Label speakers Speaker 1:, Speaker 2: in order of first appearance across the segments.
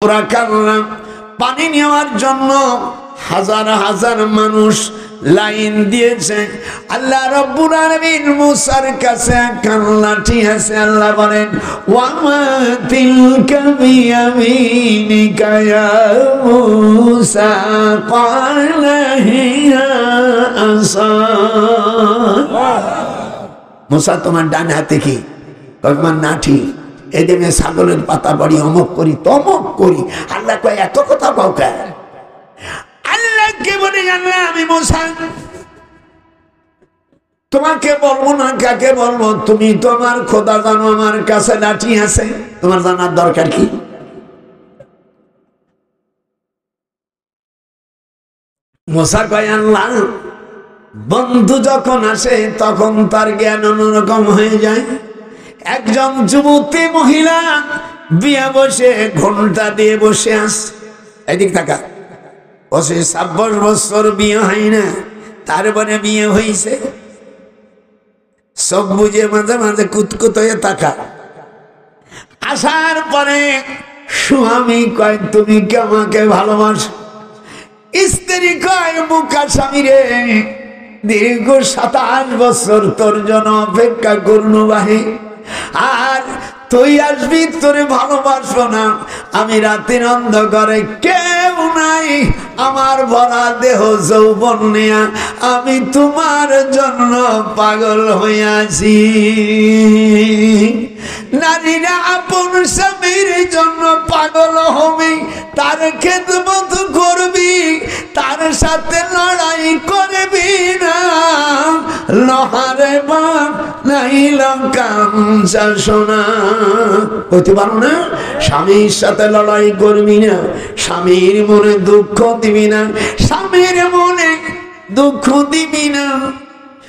Speaker 1: ওরা কান্না পানি নেওয়ার জন্য হাজার হাজার মানুষ লাইন দিয়েছে। আল্লাহ রাব্বুল আলামিন মুসার কাছে কান্নাটি আছে। আল্লাহ বলেন ওয়ামা তিলকা বিয়ামিনিকা ইয়া মুসা ক্বালা হিয়া আসা। মুসা তোমার ডান হাতে কি? তোমার নাঠি। এদিকে ছাগলের পাতা বাড়ি অমক করি তমক করি। আল্লাহ কয় এত কথা পাও কে? আল্লাহকে বলে জানলাম আমি মুসা তোমাকে বলবো না কাকে বলবো? তুমি তোমার খোদা জানো, আমার কাছে লাঠি আছে, তোমার জানার দরকার কি? মুসা কয় আল্লাহ বন্ধু যখন আসে তখন তার জ্ঞান অন্যরকম হয়ে যায়। একজন যুবতী মহিলা বিয়ে বসে ঘন্টা দিয়ে বসে আছে, এদিক টাকা বসে 26 বছর বিয়ে হয় না, তারপরে বিয়ে হয়েছে। সব বুঝে মাঝে মাঝে কুতকুত হয়ে তাকা। আসার পরে স্বামী কয় তুমি কি আমাকে ভালোবাসো? স্ত্রী কয় বুকা স্বামী রে, দীর্ঘ 27 বছর তোর জন্য অপেক্ষা করনু বাহি, আর তুই আসবি, তোরে ভালোবাসবো না। আমি রাতের অন্ধকারে কেউ নাই, আমার ভরা দেহ যৌবন নিয়া আমি তোমার জন্য পাগল হইয়াছি। নারীরা আপন স্বামীর জন্য পাগল হবি, তার খেদমত করবি, তার সাথে লড়াই করবি না। লোহারে বাপ নাইল কাঞ্চা সোনা, বলতে পারো না? স্বামীর সাথে লড়াই করবি না, স্বামীর মনে দুঃখ দিবি না, স্বামীর মনে দুঃখ দিবি না,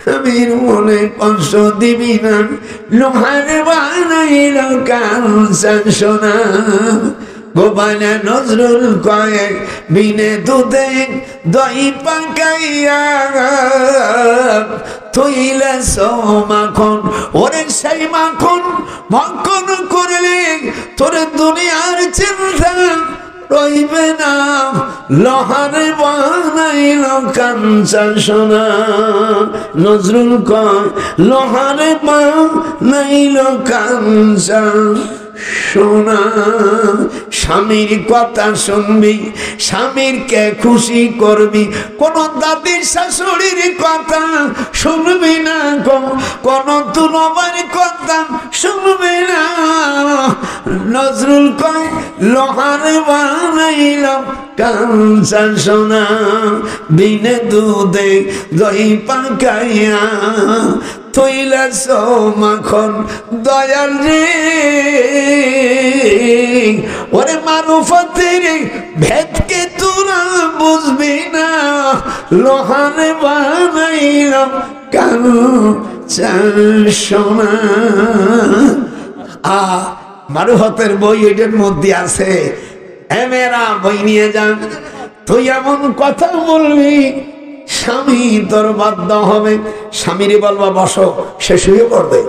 Speaker 1: স্বামীর মনে কষ্ট দিবি না। লোহার বানাইল কাঞ্চা সোনা। গোপালে নজরুল কয়ে বিনে দুধে দই পাকাইয়া থইলে মাখন, ওরে সেই মাখন ভক্ষণ করলে তোর দুনিয়ার চিন্তা রইবে না। লোহার বানাইল কাঞ্চা সোনা। নজরুল কয় লোহার বানাইল কাঞ্চা সোনা। স্বামীর কথা শুনবি, স্বামীরকে খুশি করবি, কোন দাদির শাশুড়ির কথা শুনবি না, কোন তুলবার কথা শুনবি না। নজরুল কয় লোহার বানাইল কাঞ্চা সোনা, বিনে দুধে দই পাকাইয়া থইলা মাখন দয়াল রে। ওরে মারুফতের ভেদকে তোরা বুঝবি না, লোহারে বানাইল কাঞ্চা সোনা। মারুফতের বই এটার মধ্যে আছে, মেয়েরা বই নিয়ে যান। তুই এমন কথা বলবি স্বামী তোর বাধ্য হবে, স্বামীরে বলবা বসো, সে শুয়ে পড়বে।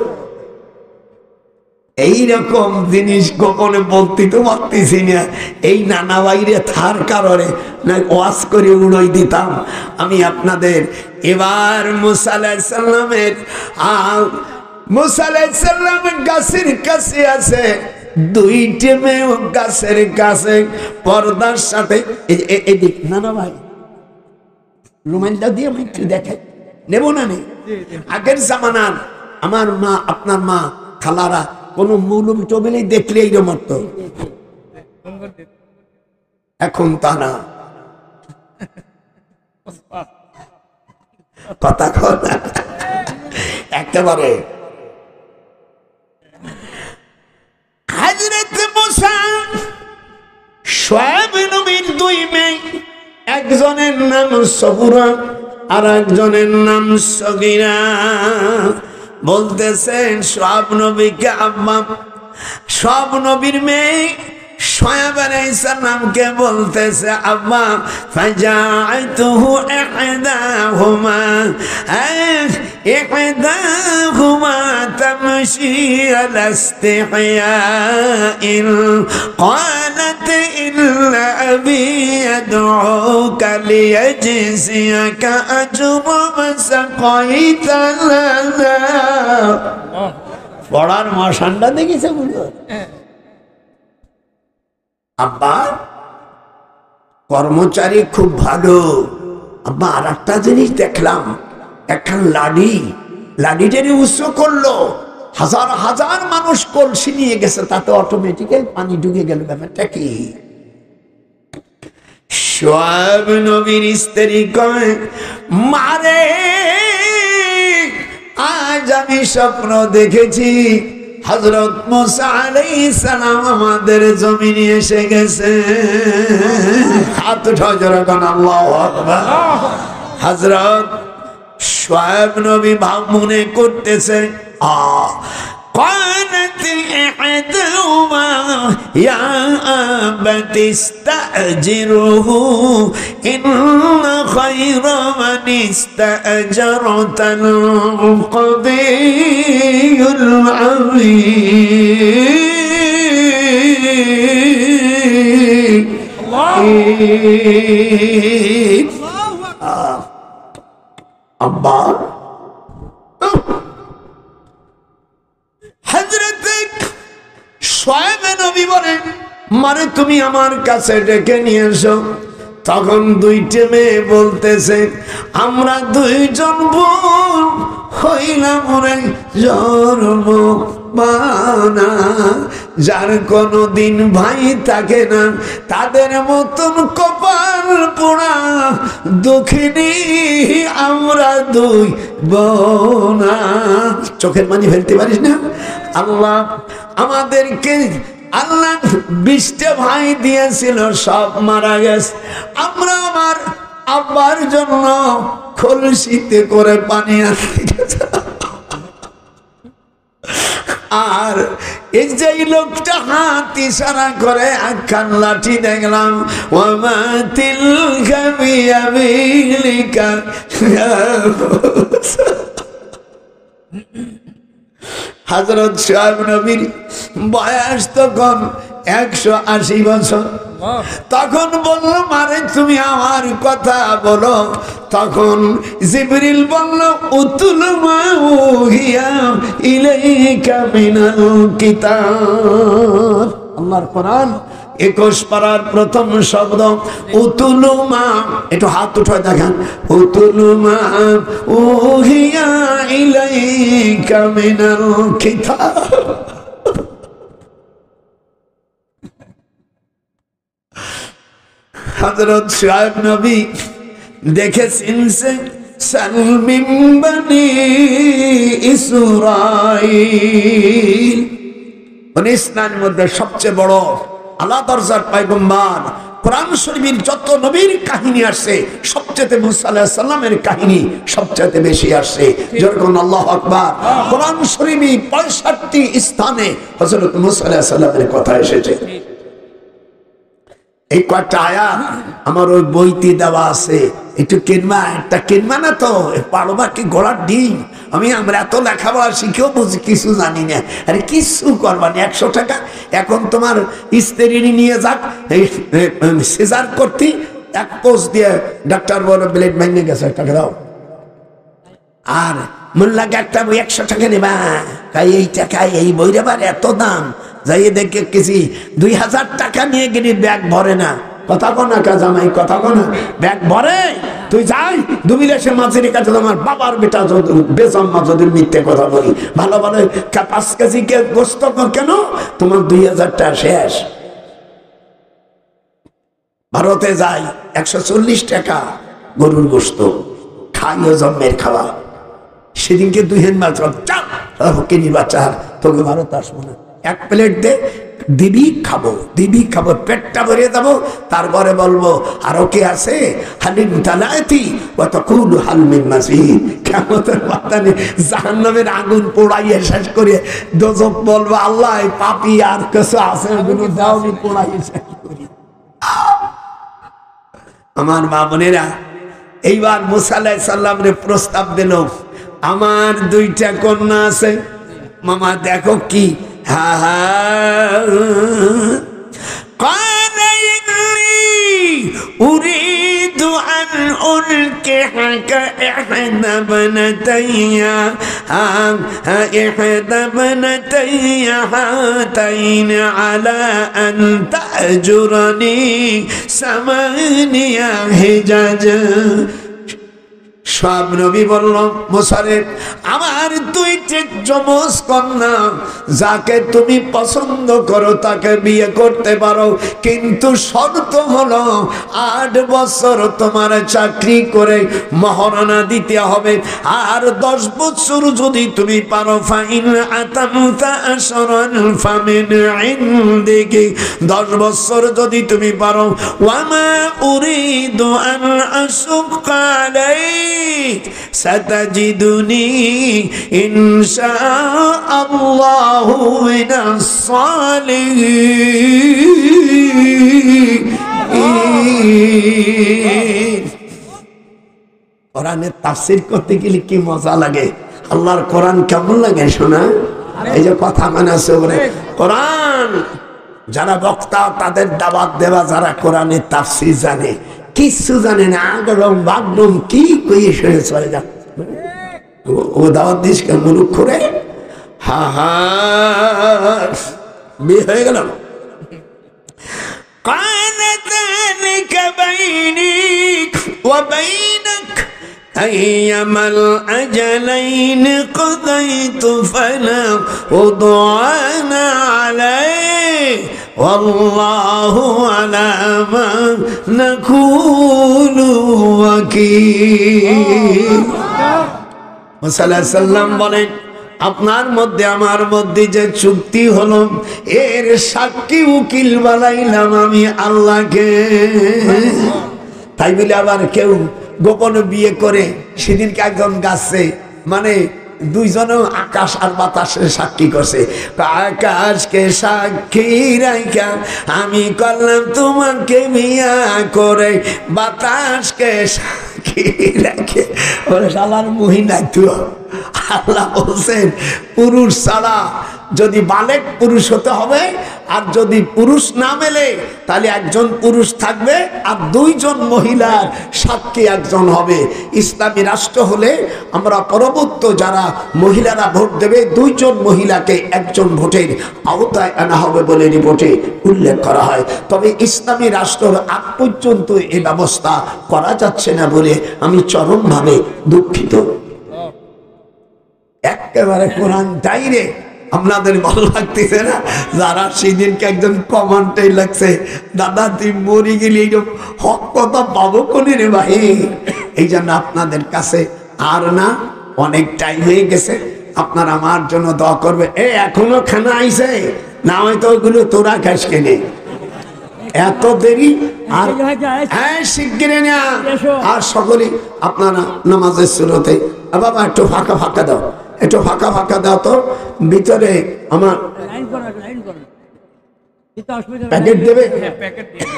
Speaker 1: এইরকম জিনিস গোপনে বলতে তো পারতেছি না, এই নানা বাইরে থার কারণে না ওয়াজ করে উড়াই দিতাম আমি আপনাদের। এবার মুসা আলাইহিস সালামের মুসা আলাইহিস সালাম গাছের কাছে আছে, দুইটি মেয়ে গাছের কাছে পর্দার সাথে। এদিক নানা ভাই রুমালটা দিয়ে আমি একটু দেখে নেব না নেই? আগের জামানার আমার মা, আপনার মা, খালারা কোন মুলুম টেবিলেই দেখলে এই মতো, এখন তা না। কথা কথা একেবারে। হযরত মুসা শুআয়ব নবীর দুই মেয়ে, একজনের নাম সবুরা আর একজনের নাম সগীরা। বলতেছেন সব নবীকে আম্মা, সব নবীর মেয়ে শোয়েব আলাইহিস সালামকে বলতেছে আব্বা ফাজাআতুহু ইহদাহুমা তামশি আলা ইস্তিহয়াইন قالت إن أبي يدعوك ليجزيك أجر ما سقيت لنا পড়ার মশানটা দেখেছে বুঝো আব্বা কর্মচারী খুব ভালো আব্বা আর একটা জিনিস দেখলাম একখান লাডিটারে উৎস করলো হাজার হাজার মানুষ কলসি নিয়ে গেছে তাতে অটোমেটিক্যালি পানি ঢুকে গেল ব্যাপারটা কি শোয়েব নবীর স্ত্রী কয় মারে আজ আমি স্বপ্ন দেখেছি হযরত মুসা আলাইহিস সালাম আমাদের জমিনে এসে গেছে হাত উঠাও জোরে কোন আল্লাহু আকবার হযরত শোয়েব নবী ভাব মনে করতেছে قالت إحداهما يا أبت استأجره إن خير من استأجرت القوي العظيم أبا শোয়েব নবী বলেন মারে তুমি আমার কাছে ডেকে নিয়ে এসো তখন দুইটা মেয়ে বলতেছে আমরা দুইজন বোন হইলাম রে জন্মবানা যার কোনদিন ভাই থাকে না তাদের মতন কপাল পোড়া দুঃখিনী আমরা দুই বোনা চোখের পানি ফেলতে পারিস না আল্লাহ আমাদেরকে আল্লাহ 20টা ভাই দিয়েছিল সব মারা গেছে আমরা আমার আব্বার জন্য কলসিতে করে পানি আনতে গেছে আর এই যে লোকটা হাত ইশারা করে একখান লাঠি দেখলাম ওয়ামা তিলকা বিয়ামিনিকা হযরত শোয়েব নবীর বয়স তখন 180 বছর তখন বলল মারে তুমি আমার কথা বলো তখন জিবরিল বলল উতুল মা উহিয়া ইলাইকা মিনাল কিতাব আল্লাহর কোরআন 21 পারার প্রথম শব্দ উতুলুমা একটু হাত উঠায় দেখেন উতুলুমা উহিয়া ইলাইকা মিনাল কিতাব হযরত শোয়েব নবী দেখেছেন সালমিন বনি ইসরাঈল বনি ইসরাঈলের মধ্যে সবচেয়ে বড় আলা দরজার পয়গম্বর কোরআন শরীফের যত নবীর কাহিনী আসছে সবচেয়ে মুসা আলাইহিস সালামের কাহিনী সবচেয়ে বেশি আসছে যেরকম আল্লাহু আকবার কোরআন শরীফে 65 স্থানে হযরত মুসা আলাইহিস সালামের কথা এসেছে এই কয়টা আয়াত আমার ওই বইতে দেওয়া আছে একটু কিনবা একটা কিনবা না তো পারবা কি ঘোড়ার ডিম আমরা এত লেখাপড়া শিখেও বুঝি কিছু জানি না আরে কিছু করবা না 100 টাকা এখন তোমার স্ত্রী নিয়ে যাক সিজার করতে এক পোস্ট দিয়ে ডাক্তার বলে ব্লেড ভেঙে গেছে টাকা দাও আর মোল্লাকে একটা বই 100 টাকা নেবা এই টাকায় এই বইরে বার এত দাম যাইয়ে দেখে কিছু 2000 টাকা নিয়ে গেলি ব্যাগ ভরে না কথা কোনা জামাই কথা কোনা ব্যাগ ভরে তুই যাই দুবিদেশে মাছের কাছে তোমার বাবার বেটা বেজম্মা যদি মিথ্যে কথা বলি ভালো ভালো 5 কেজি গোস্ত কেন তোমার 2000 টাকা শেষ ভারতে যাই 140 টাকা গরুর গোস্ত খাইও জন্মের খাওয়া সেদিনকে 2 হেন মাছ কিনি বাচ্চা তোকে ভারত আসবো না 1 প্লেট দে দিবি খাবো, দিবি খাবো, পেটটা ভরে দেবো, তারপরে বলবো আরো কে আছে, হালিম তালাতি ওয়াতাকুলু হাল মিন মাজিদ। কিয়ামতের মাঠে জাহান্নামের আগুন পোড়াইয়ে শেষ করে দোজখ বলবো আল্লাহ পাপী আর কিছু আছে ওগুলো দাও, আমি পোড়াইয়ে শেষ করি। আমার মা বোনেরা, এইবার মুসা আলাইহিস সালামের প্রস্তাব দিল, আমার দুইটা কন্যা আছে, মামা দেখো কি, أريد أن أنكحك إحدى ابنتي هاتين على أن تأجرني 8 حجاجا। সব নবী বলল মুসারে, আমার দুইটি যমজ কন্যা যাকে তুমি পছন্দ করো তাকে বিয়ে করতে পারো, কিন্তু শর্ত হলো 8 বছর তোমার চাকরি করে মহারণা দিতে হবে, আর 10 বছর যদি তুমি পারো ফাইন আতামতা আশরান ফামিন ইনদিকি, 10 বছর যদি তুমি পারো, ওয়ামা উরিদু আন আশুক্কা আলাইক ستجدني إن شاء الله من الصالحين। কোরআনের তাফসীর করতে গেলে কি মজা লাগে, আল্লাহর কোরআন কেমন লাগে শোনা। এই যে কথা মানাছে বলে কোরআন যারা বক্তা তাদের দাওয়াত দেওয়া, যারা কোরআনের তাফসীর জানে, কিছু জানে না, আগরম বাগরম কি কইয়ে শুনে চলে যা, ও দাওয়াত দিস কে মুলুক করে। হা হা বিয়ে হয়ে গেল। قانتانك بيني وبينك أيما الأجلين قضيت فلا عدوان عليه والله على ما نقول وكيل। মুসা আলাইহিস সালাম বলেন, আপনার মধ্যে আমার মধ্যে যে চুক্তি হলো, এর সাক্ষী উকিল বানাইলাম আমি আল্লাহকে। তাই বলে আবার কেউ গোপনে বিয়ে করে, সেদিনকে একজন গাছে মানে দুইজন আকাশ আর বাতাসের সাক্ষী করছে, আকাশকে সাক্ষী রাইখা আমি করলাম তোমাকে বিয়া করে, বাতাসকে সাক্ষী রাখে বলে শালার মহিলা তুই। আল্লাহ বলছেন পুরুষ ছাড়া যদি বালেক পুরুষ হতে হবে, আর যদি পুরুষ না মেলে তাহলে একজন পুরুষ থাকবে আর 2 জন মহিলার সাক্ষী একজন হবে। ইসলামী রাষ্ট্র হলে আমরা পরবর্তী যারা মহিলারা ভোট দেবে 2 জন মহিলাকে একজন ভোটের আওতায় আনা হবে বলে রিপোর্টে উল্লেখ করা হয়। তবে ইসলামী রাষ্ট্রের আগ পর্যন্ত এই ব্যবস্থা করা যাচ্ছে না বলে আমি চরমভাবে দুঃখিত। একেবারে কোরআন ডাইরেক্ট। আপনাদের ভালো লাগতেছে না? যারা সেদিনকে একজন কমেন্টে লাগছে, দাদা তুই মরে গেলি এইরকম হক কথা পাবো কোনে রে ভাই। এই জন্য আপনাদের কাছে আর না, অনেক টাইম হয়ে গেছে, আপনারা আমার জন্য দোয়া করবে। এখনো খানা আইছে না, হয়তো ওগুলো তোরা খাস কেনে এত দেরি। আর হ্যাঁ শিগগিরি না, আর সকলে আপনারা নামাজের শুরুতে বাবা একটু ফাঁকা ফাঁকা দাও, একটু ফাঁকা ফাঁকা দাও তো, ভিতরে আমার প্যাকেট দেবে,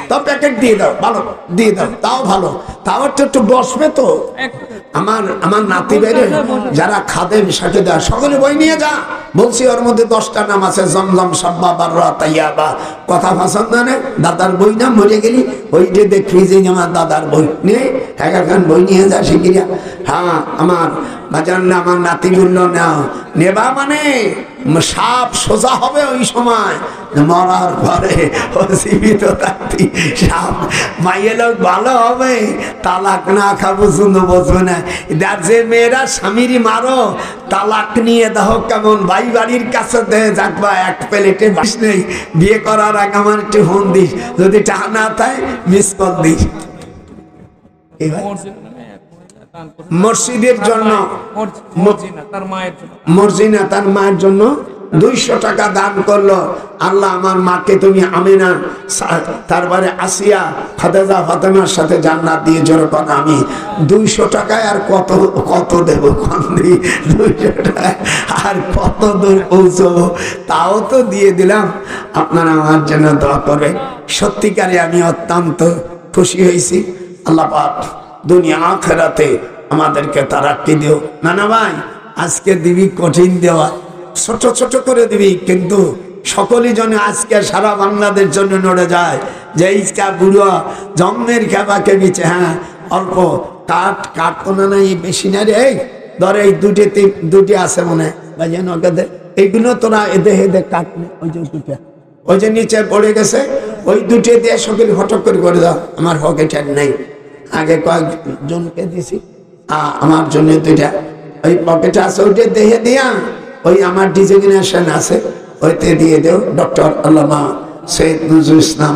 Speaker 1: তাও প্যাকেট দিয়ে দাও, ভালো দিয়ে দাও, তাও ভালো, তাও একটু বসবে তো। আমার নাতি বেড়ে যারা খাদেম সাথে দেয় সকলে বই নিয়ে যা বলছি, ওর মধ্যে 10টা নাম আছে, জমজম সাব্বা বাররা তাইয়াবা, কথা পছন্দ না, দাদার বই না মরে গেলি ওইটা দেখি যে আমার দাদার বই নিয়ে একখান বই নিয়ে যা শিখিয়া। হ্যাঁ আমার বাজার না, আমার নাতি বলল নাও, নেবা মানে সাপ সোজা হবে ওই সময়, মরার পরে ও জীবিত থাকতি সাপ মাইয়ে লোক ভালো হবে, তালাক না খাবো শুনো বসবে না। যে মেয়েরা স্বামীরই মারো, তালাক নিয়ে দেখো কেমন, ভাই বাড়ির কাছে দে যাকবা, এক প্লেটে বাস নেই, বিয়ে করার আগে আমার একটু ফোন দিস, যদি টাকা না থাকে মিস কল দিস। মসজিদের জন্য, মর্জিনা তার মায়ের জন্য 200 টাকা দান করলো। আল্লাহ আমার মাকে তুমি আমিনা, তারপরে আসিয়া, খাদিজা, ফাতেমার সাথে জান্নাত দিয়ে যেরকম আমি 200 টাকায় আর কত কত দেবো, 200 টাকায় আর কত দূর পৌঁছবো, তাও তো দিয়ে দিলাম। আপনারা আমার জন্য দোয়া করবেন। সত্যিকারে আমি অত্যন্ত খুশি হয়েছি। আল্লাহ পাক দুনিয়া আখিরাতে আমাদেরকে তারাক্কি দিও। নানা ভাই, আজকে দিবি কঠিন দেওয়া, ছোট ছোট করে দিবি, কিন্তু সকলেই জন্য আজকে সারা বাংলাদেশ জন্য নড়ে যায় যে ইসকা বুড়ো জন্মের খেপাকে বিছে। হ্যাঁ, অল্প কাঠ কাঠ তো না, এই বেশি না রে, এই ধর এই দুটি আছে মনে হয়, এইগুলো তোরা এদে হেদে কাঠ নে, ওই যে দুটা ওই যে নিচে পড়ে গেছে, ওই দুটি দিয়ে সকলে হটক করে দাও, আমার পকেটে নেই। আগে কয়েকজনকে দিছি, আমার জন্য দুইটা ওই পকেটে আছে, ওইটা দেখে দিয়া ওই আমার ডিজিগনেশন আছে, ওইতে দিয়ে দেও। ডক্টর আল্লামা সৈয়দ নজরুল ইসলাম